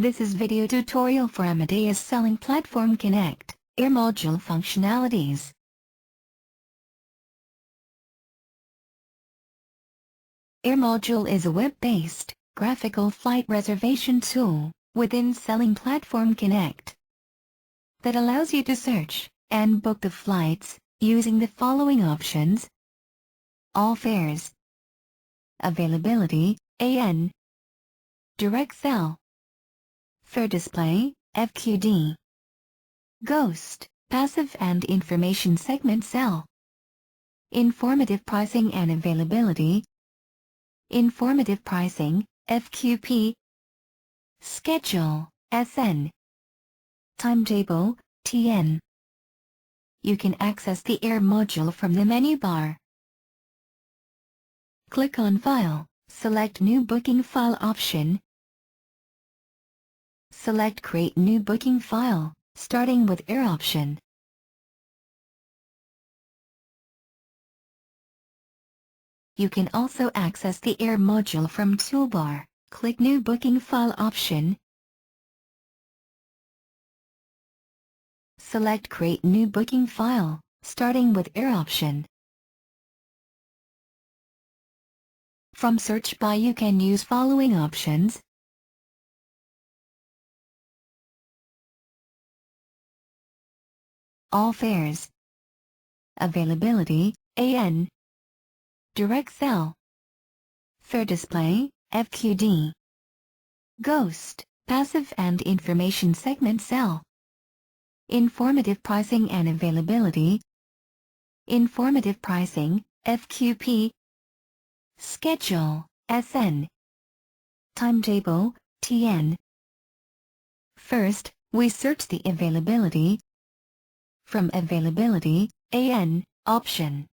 This is video tutorial for Amadeus Selling Platform Connect, Air Module functionalities. Air Module is a web-based, graphical flight reservation tool within Selling Platform Connect that allows you to search and book the flights using the following options: all fares, availability, AN, direct sell, fare display, FQD, ghost, passive and information segment sell, informative pricing and availability, informative pricing, FQP, schedule, SN, timetable, TN. You can access the Air module from the menu bar. Click on File, select New Booking File option. Select Create New Booking File, starting with Air option. You can also access the Air module from Toolbar. Click New Booking File option. Select Create New Booking File, starting with Air option. From Search By you can use following options: all fares, availability, AN, direct sell, fare display, FQD, ghost, passive and information segment sell, informative pricing and availability, informative pricing, FQP, schedule, SN, timetable, TN. First, we search the availability. From availability, AN, option.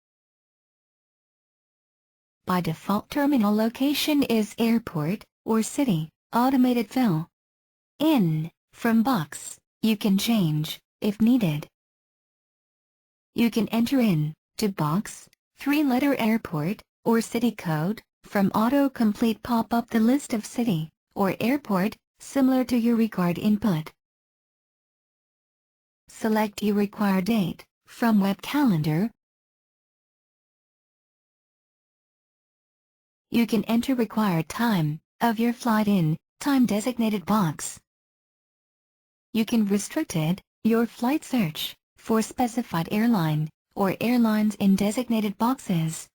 By default terminal location is airport or city, automated fill. In, from box, you can change, if needed. You can enter in, to box, 3-letter airport, or city code, from autocomplete pop up the list of city, or airport, similar to your required input. Select your required date, from web calendar. You can enter required time, of your flight in, time designated box. You can restrict your flight search, for specified airline, or airlines in designated boxes.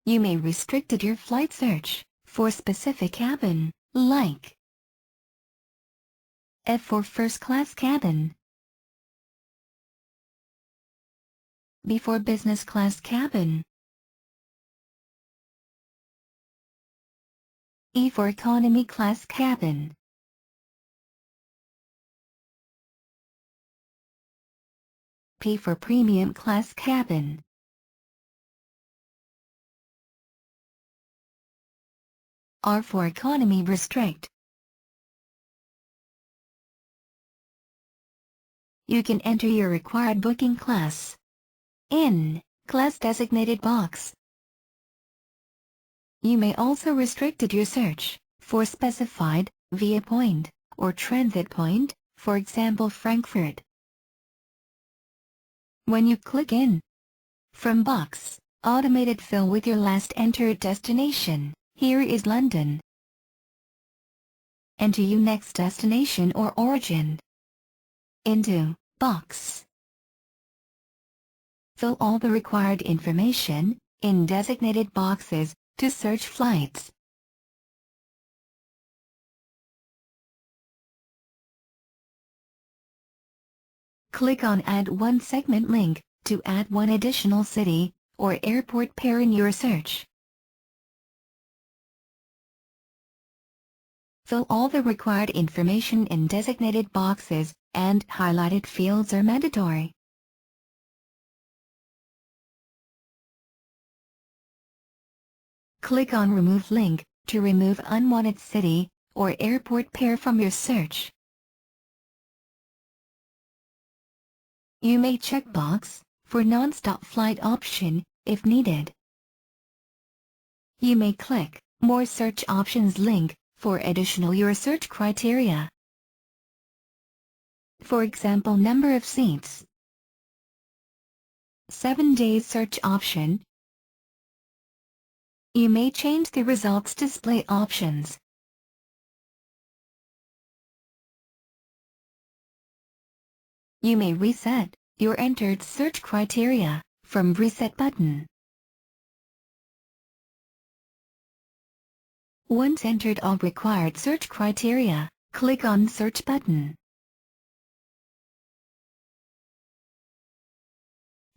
You may restrict your flight search, for specific cabin, like F for first class cabin, B for business class cabin, E for economy class cabin, P for premium class cabin, R for economy restrict. You can enter your required booking class in class designated box. You may also restrict your search for specified via point or transit point, for example Frankfurt. When you click in from box, automated fill with your last entered destination. Here is London. Enter your next destination or origin into box. Fill all the required information in designated boxes to search flights. Click on Add One Segment link to add one additional city or airport pair in your search. Fill all the required information in designated boxes, and highlighted fields are mandatory. Click on Remove link to remove unwanted city or airport pair from your search. You may check box for non-stop flight option if needed. You may click More Search Options link for additional your search criteria. For example, number of seats. 7 days search option. You may change the results display options. You may reset your entered search criteria from Reset button. Once entered all required search criteria, click on Search button.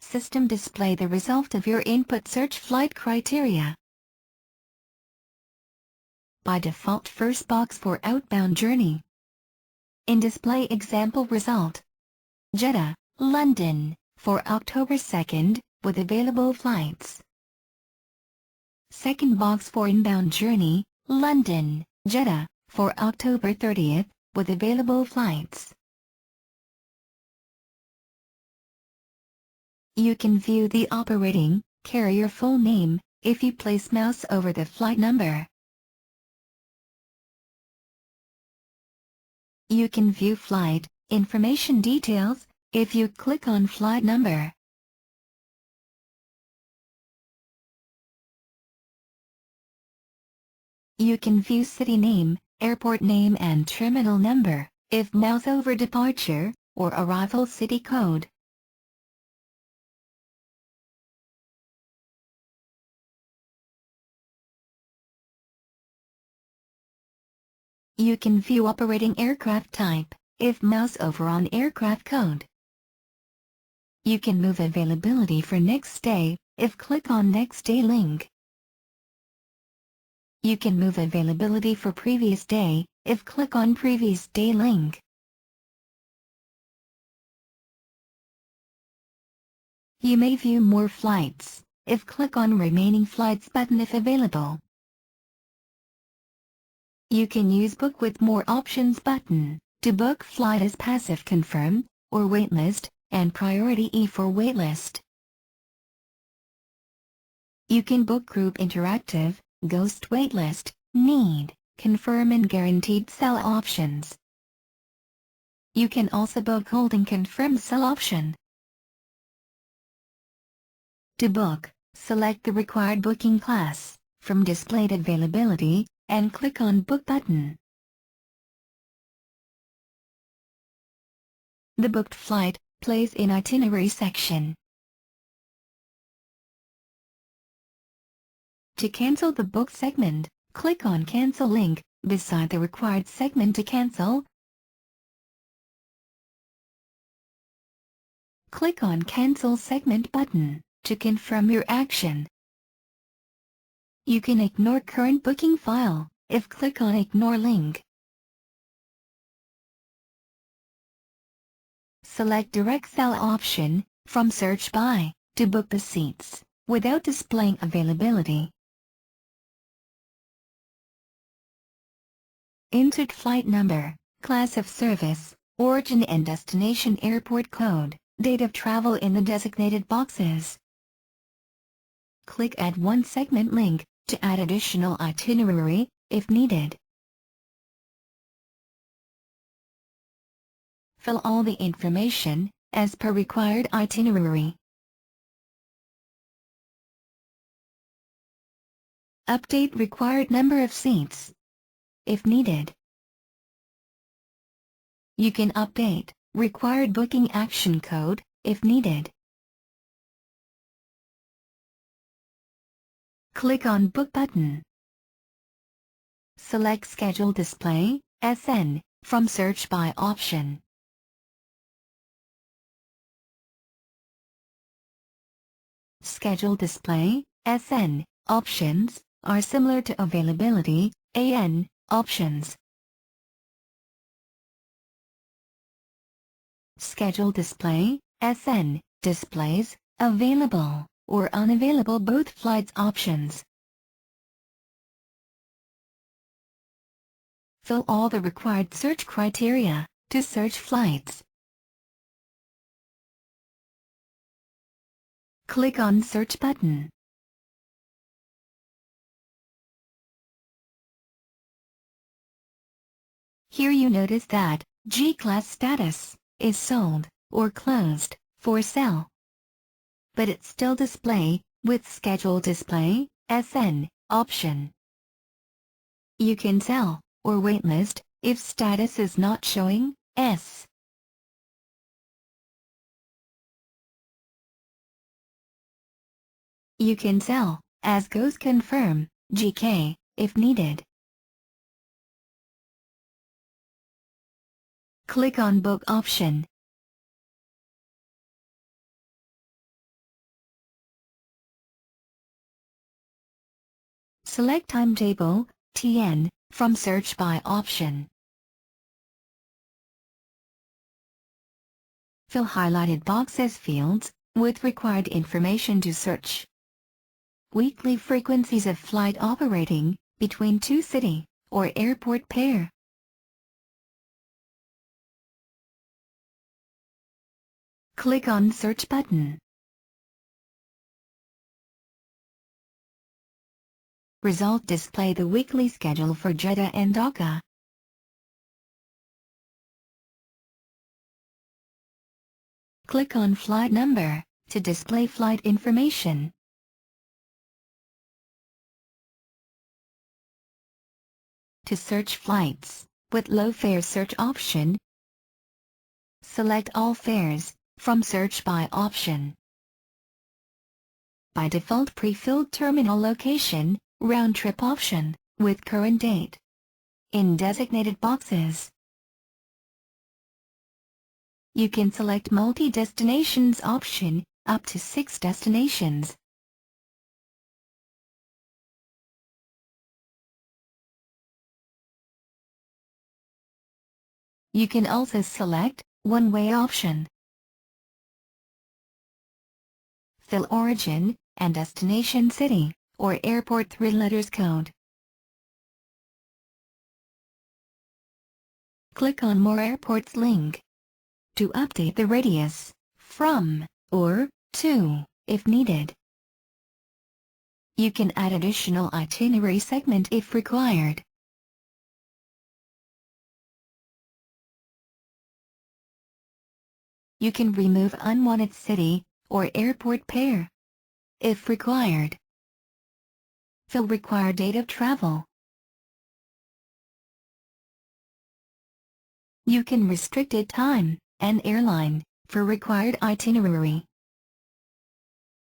System display the result of your input search flight criteria. By default, first box for outbound journey. In display example result. Jeddah, London, for October 2nd, with available flights. Second box for inbound journey, London, Jeddah, for October 30th, with available flights. You can view the operating carrier full name if you place mouse over the flight number. You can view flight information details if you click on flight number. You can view city name, airport name and terminal number if mouse over departure or arrival city code. You can view operating aircraft type if mouse over on aircraft code. You can move availability for next day if click on next day link. You can move availability for previous day if click on previous day link. You may view more flights if click on remaining flights button if available. You can use book with more options button to book flight as passive confirm or waitlist and priority E for waitlist. You can book group interactive, ghost waitlist, need, confirm and guaranteed sell options. You can also book holding confirmed sell option. To book, select the required booking class from displayed availability and click on Book button. The booked flight plays in itinerary section. To cancel the booked segment, click on Cancel link beside the required segment to cancel. Click on Cancel Segment button to confirm your action. You can ignore current booking file if click on Ignore link. Select Direct Sell option from Search by to book the seats without displaying availability. Insert flight number, class of service, origin and destination airport code, date of travel in the designated boxes. Click Add one segment link to add additional itinerary if needed. Fill all the information as per required itinerary. Update required number of seats if needed. You can update required booking action code if needed. Click on Book button. Select Schedule Display (SN) from Search by option. Schedule Display (SN) options are similar to Availability (AN) options. Schedule Display (SN) displays available or unavailable both flights options. Fill all the required search criteria to search flights. Click on Search button. Here you notice that G-Class status is sold or closed for sale. But it's still display with Schedule Display SN option. You can sell or waitlist if status is not showing S. You can sell as Goes Confirm GK if needed. Click on Book option. Select Timetable TN from Search By option. Fill highlighted boxes fields with required information to search. Weekly frequencies of flight operating between two city or airport pair. Click on Search button. Result display the weekly schedule for Jeddah and Dhaka. Click on Flight Number to display flight information. To search flights, with low fare search option, select All fares from Search By option. By default pre-filled terminal location, round trip option, with current date. In designated boxes, you can select multi-destinations option, up to 6 destinations. You can also select one-way option. Fill origin and destination city or airport 3 letters code. Click on More Airports link to update the radius from or to if needed. You can add additional itinerary segment if required. You can remove unwanted city or airport pair if required. Fill required date of travel. You can restricted time and airline for required itinerary.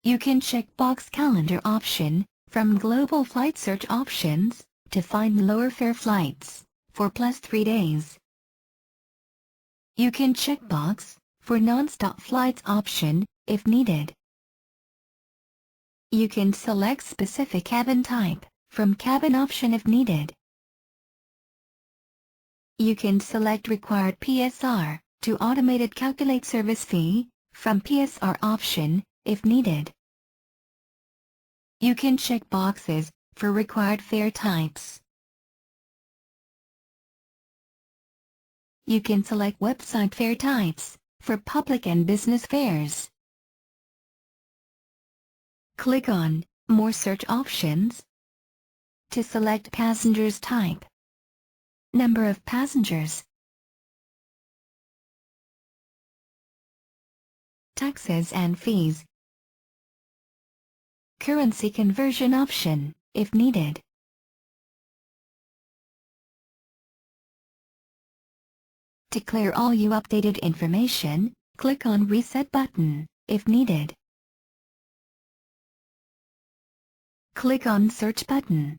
You can check box calendar option from global flight search options to find lower fare flights for +3 days. You can check box for non-stop flights option if needed. You can select specific cabin type from cabin option if needed. You can select required PSR to automated calculate service fee from PSR option if needed. You can check boxes for required fare types. You can select website fare types for public and business fares. Click on More Search Options to select passengers type, number of passengers, taxes and fees, currency conversion option if needed. To clear all you updated information, click on Reset button if needed. Click on Search button.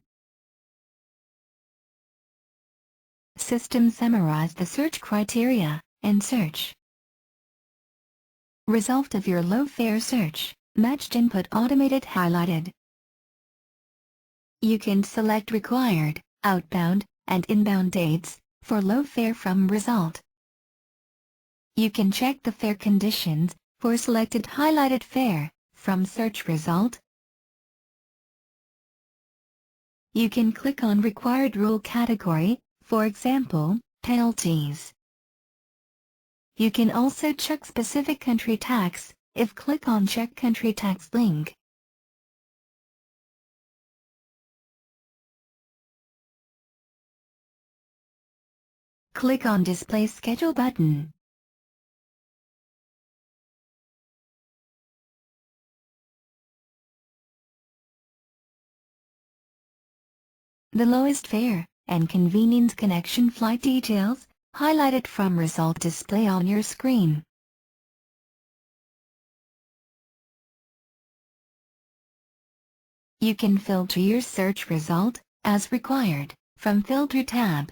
System summarize the search criteria and search. Result of your low fare search, matched input automated highlighted. You can select required, outbound, and inbound dates for low fare from result. You can check the fare conditions for selected highlighted fare from search result. You can click on required rule category, for example, penalties. You can also check specific country tax if click on Check Country Tax link. Click on Display Schedule button. The lowest fare and convenience connection flight details, highlighted from result display on your screen. You can filter your search result, as required, from Filter tab.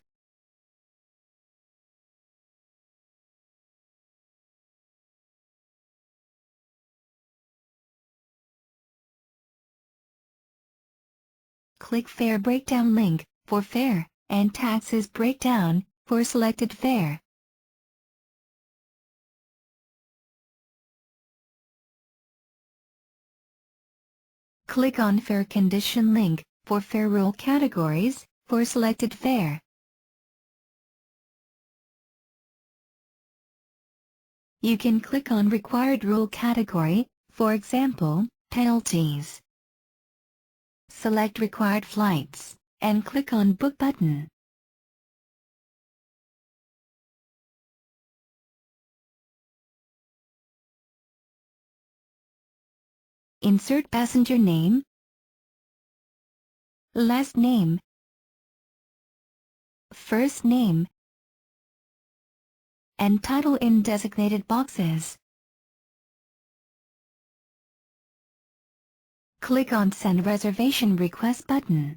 Click Fare Breakdown link for fare, and Taxes Breakdown for selected fare. Click on Fare Condition link for fare rule categories for selected fare. You can click on Required Rule category, for example, penalties. Select Required Flights, and click on Book button. Insert passenger name, last name, first name, and title in designated boxes. Click on Send Reservation Request button.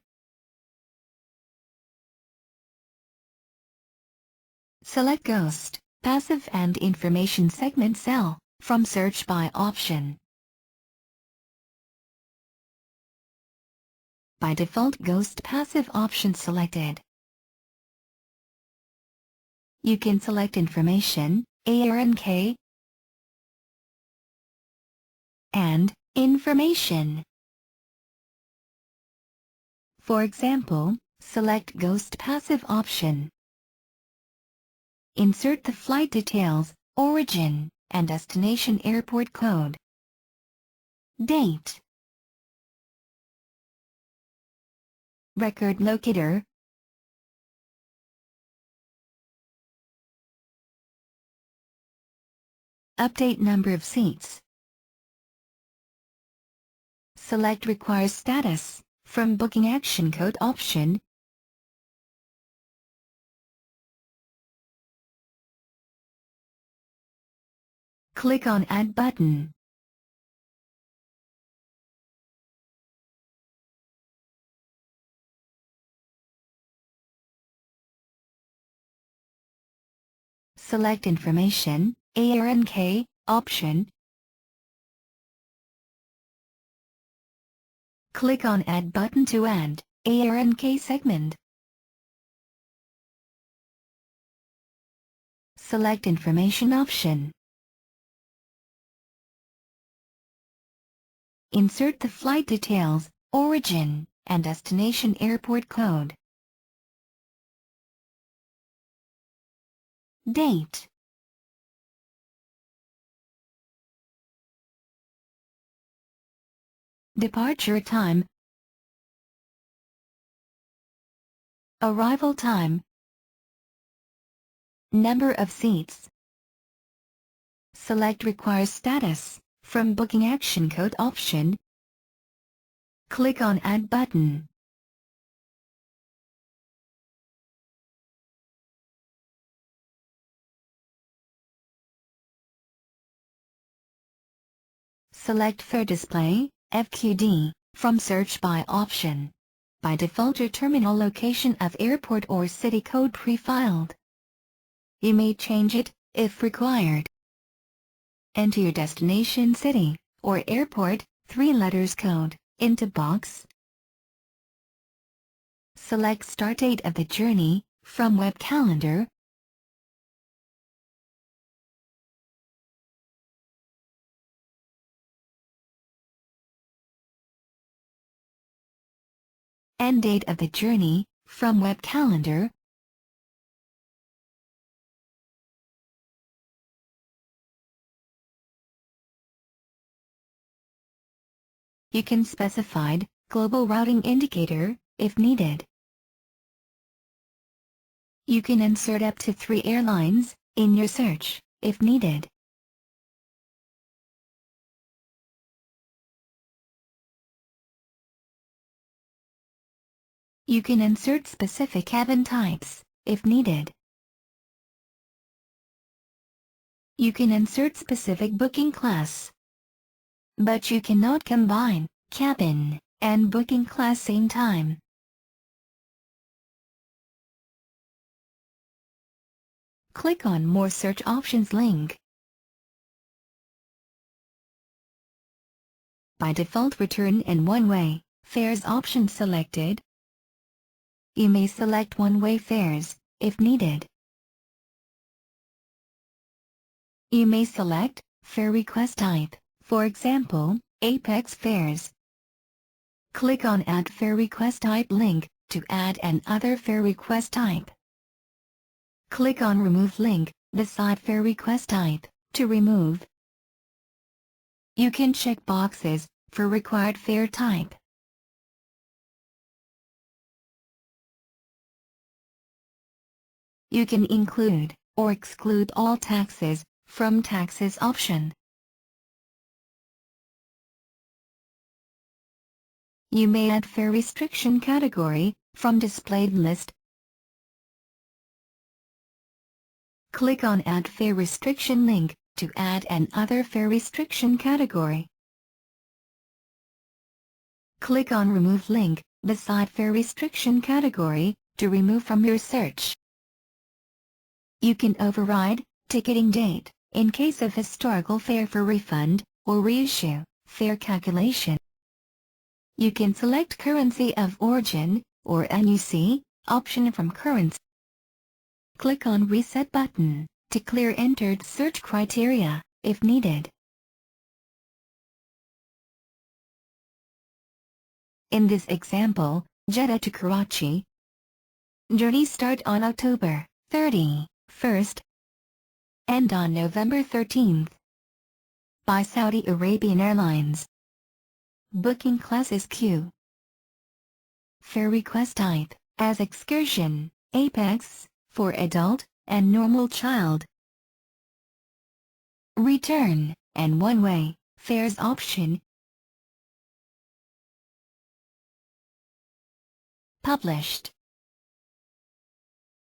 Select Ghost, Passive and Information segment cell from Search by option. By default, Ghost Passive option selected. You can select Information, ARNK, and Information. For example, select Ghost Passive option. Insert the flight details, origin, and destination airport code. Date. Record locator. Update number of seats. Select Require Status from Booking Action Code option. Click on Add button. Select Information, ARNK, option. Click on Add button to add ARNK segment. Select Information option. Insert the flight details, origin, and destination airport code. Date. Departure time. Arrival time. Number of seats. Select Require Status from Booking Action Code option. Click on Add button. Select Fare Display, FQD, from Search by option. By default, your terminal location of airport or city code pre-filed. You may change it, if required. Enter your destination city, or airport, 3 letters code, into box. Select Start date of the journey, from Web Calendar. End date of the journey, from Web Calendar. You can specify Global Routing Indicator, if needed. You can insert up to 3 airlines in your search, if needed. You can insert specific cabin types, if needed. You can insert specific booking class. But you cannot combine cabin and booking class same time. Click on More Search Options link. By default, return and one-way fares option selected. You may select one-way fares, if needed. You may select fare request type, for example, Apex fares. Click on Add Fare Request Type link to add another fare request type. Click on Remove link beside fare request type to remove. You can check boxes for required fare type. You can include or exclude all taxes from Taxes option. You may add fare restriction category from displayed list. Click on Add Fare Restriction link to add another fare restriction category. Click on Remove link beside fare restriction category to remove from your search. You can override ticketing date in case of historical fare for refund or reissue fare calculation. You can select currency of origin or NUC option from currency. Click on Reset button to clear entered search criteria if needed. In this example, Jeddah to Karachi. Journey start on October 31st. End on November 13th. By Saudi Arabian Airlines. Booking class is Q. Fare request type as excursion, Apex, for adult and normal child. Return and one-way fares option. Published.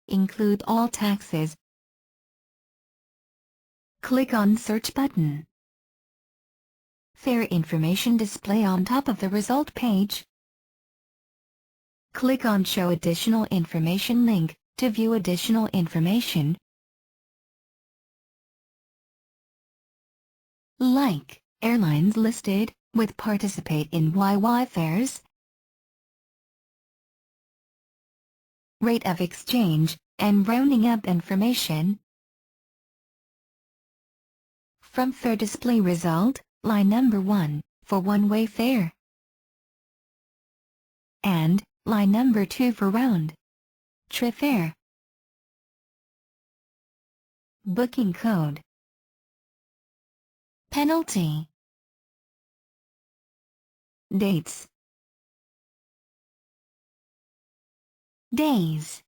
Include all taxes. Click on Search button. Fare information display on top of the result page. Click on Show Additional Information link to view additional information. Like airlines listed with participate in YY fares. Rate of exchange and rounding up information. From fare display result, line number 1 for one-way fare. And line number 2 for round trip fare. Booking code. Penalty. Dates. Days.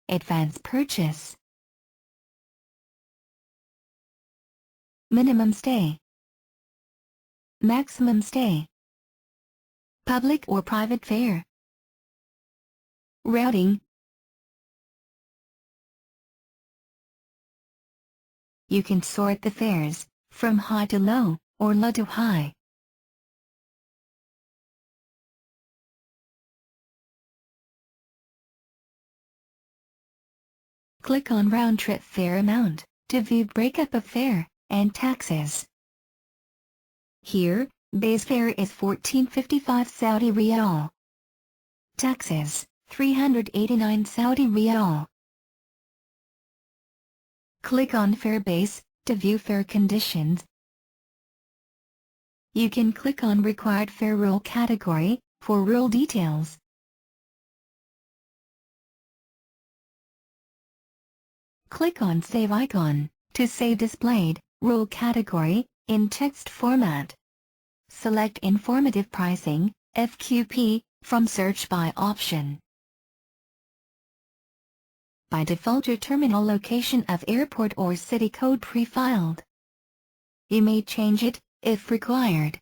Advance purchase. Minimum stay. Maximum stay. Public or private fare. Routing. You can sort the fares from high to low or low to high. Click on Round Trip Fare Amount to view breakup of fare and taxes. Here, base fare is 1455 Saudi Riyal. Taxes, 389 Saudi Riyal. Click on Fare Base to view fare conditions. You can click on Required Fare Rule category for rule details. Click on Save icon to save displayed rule category in text format. Select Informative Pricing (FQP) from Search By option. By default, your terminal location of airport or city code pre-filed. You may change it, if required.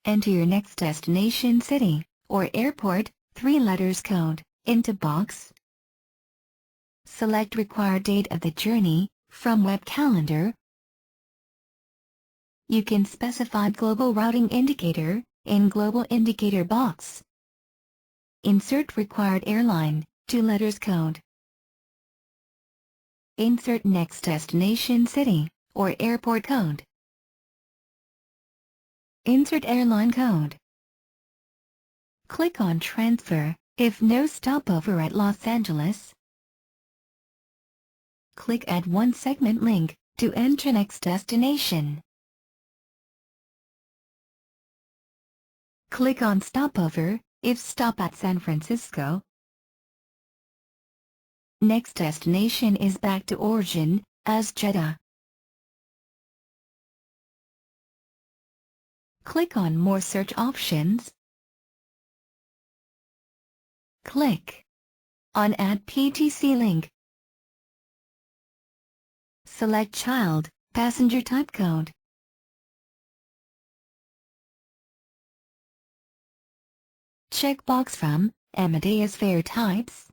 Enter your next destination city, or airport, 3 letters code, into box. Select required date of the journey, from web calendar. You can specify global routing indicator, in global indicator box. Insert required airline, 2 letters code. Insert next destination city, or airport code. Insert airline code. Click on Transfer, if no stopover at Los Angeles. Click Add one segment link, to enter next destination. Click on Stopover, if stop at San Francisco. Next destination is back to origin, as Jeddah. Click on More search options. Click on Add PTC link. Select Child, Passenger Type Code. Checkbox from Amadeus Fare Types.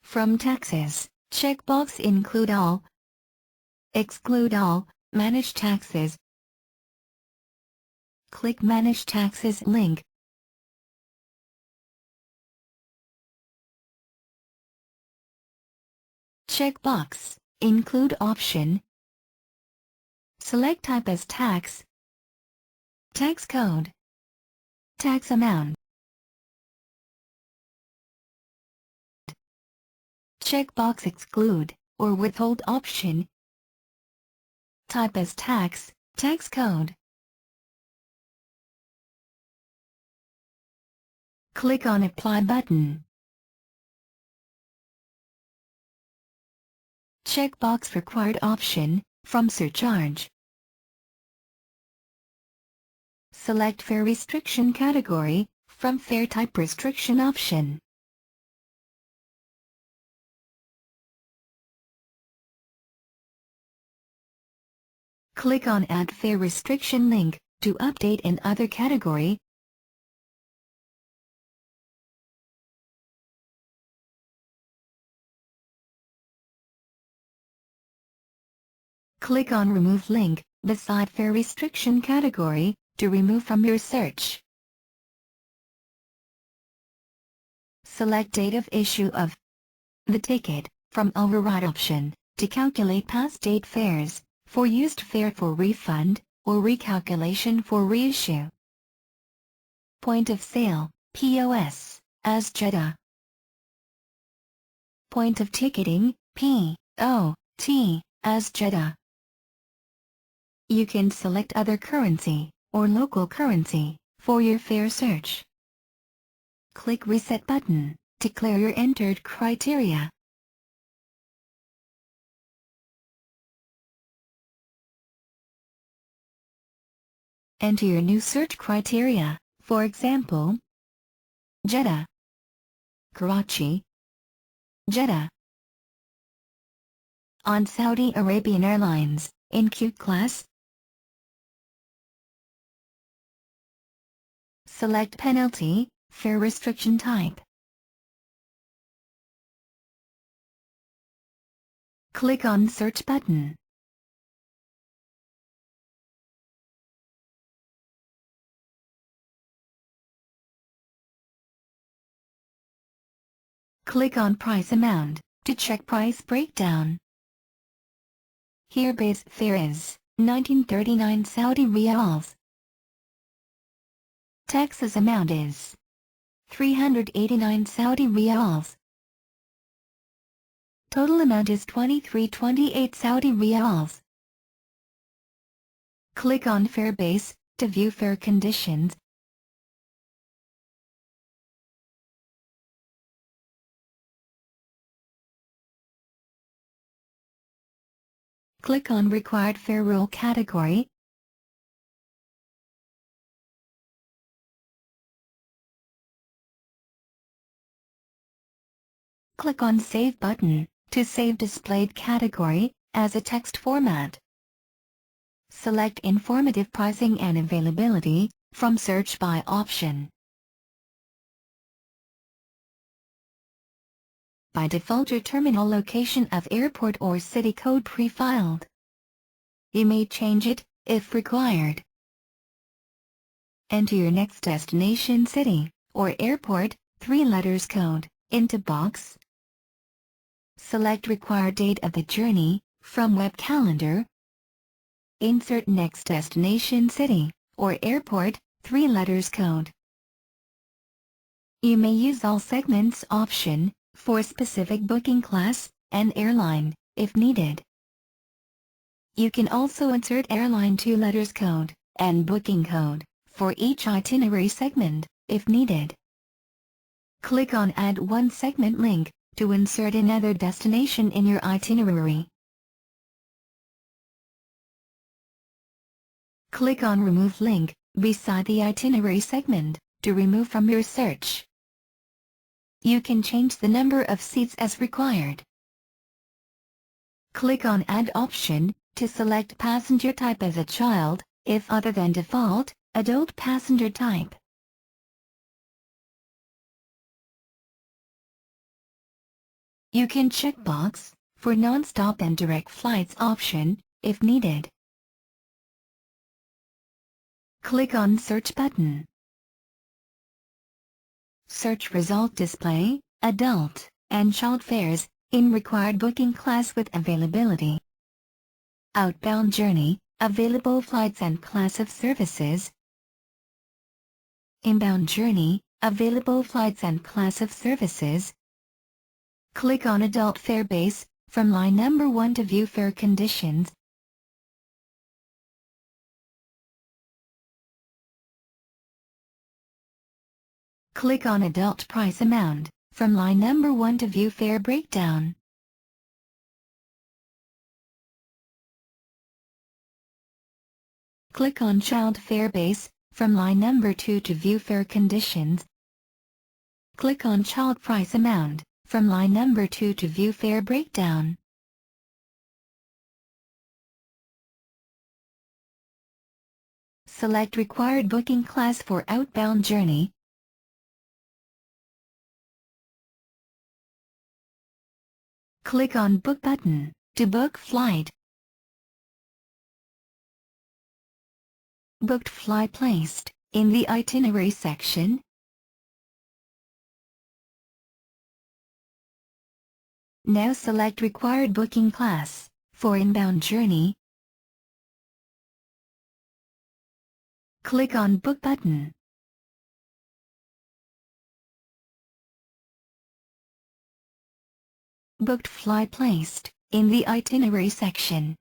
From taxes, checkbox Include all, exclude all, manage taxes. Click Manage Taxes link. Checkbox Include option. Select type as tax, tax code, tax amount. Checkbox Exclude or Withhold option. Type as tax, tax code. Click on Apply button. Checkbox Required option, from surcharge. Select Fare Restriction category, from Fare Type Restriction option. Click on Add Fare Restriction link, to update in other category. Click on Remove link, beside Fare Restriction category, to remove from your search. Select Date of issue of the ticket, from Override option, to calculate past date fares, for used fare for refund, or recalculation for reissue. Point of Sale, POS, as Jeddah. Point of Ticketing, POT, as Jeddah. You can select other currency, or local currency, for your fare search. Click Reset button, to clear your entered criteria. Enter your new search criteria, for example, Jeddah, Karachi, Jeddah. On Saudi Arabian Airlines, in Q class. Select Penalty, Fare Restriction Type. Click on Search button. Click on Price Amount, to check price breakdown. Here base fare is 1939 Saudi Riyals. Taxes amount is 389 Saudi Riyals. Total amount is 2328 Saudi Riyals. Click on Fare Base, to view fare conditions. Click on Required Fare Rule category. Click on Save button to save displayed category as a text format. Select Informative Pricing and Availability from Search By option. By default, your terminal location of airport or city code pre-filed. You may change it, if required. Enter your next destination city, or airport, 3 letters code, into box. Select required date of the journey, from web calendar. Insert next destination city, or airport, 3 letters code. You may use all segments option, for specific booking class, and airline, if needed. You can also insert airline 2 letters code, and booking code, for each itinerary segment, if needed. Click on Add One Segment link, to insert another destination in your itinerary. Click on Remove link, beside the itinerary segment, to remove from your search. You can change the number of seats as required. Click on Add option, to select passenger type as a child, if other than default, adult passenger type. You can check box, for non-stop and direct flights option, if needed. Click on Search button. Search result display, adult, and child fares, in required booking class with availability. Outbound journey, available flights and class of services. Inbound journey, available flights and class of services. Click on Adult Fare Base, from line number 1 to view fare conditions. Click on Adult Price Amount, from line number 1 to view fare breakdown. Click on Child Fare Base, from line number 2 to view fare conditions. Click on Child Price Amount, from line number 2 to view fare breakdown. Select required booking class for outbound journey. Click on Book button, to book flight. Booked flight placed, in the itinerary section. Now select required booking class, for inbound journey. Click on Book button. Booked flight placed, in the itinerary section.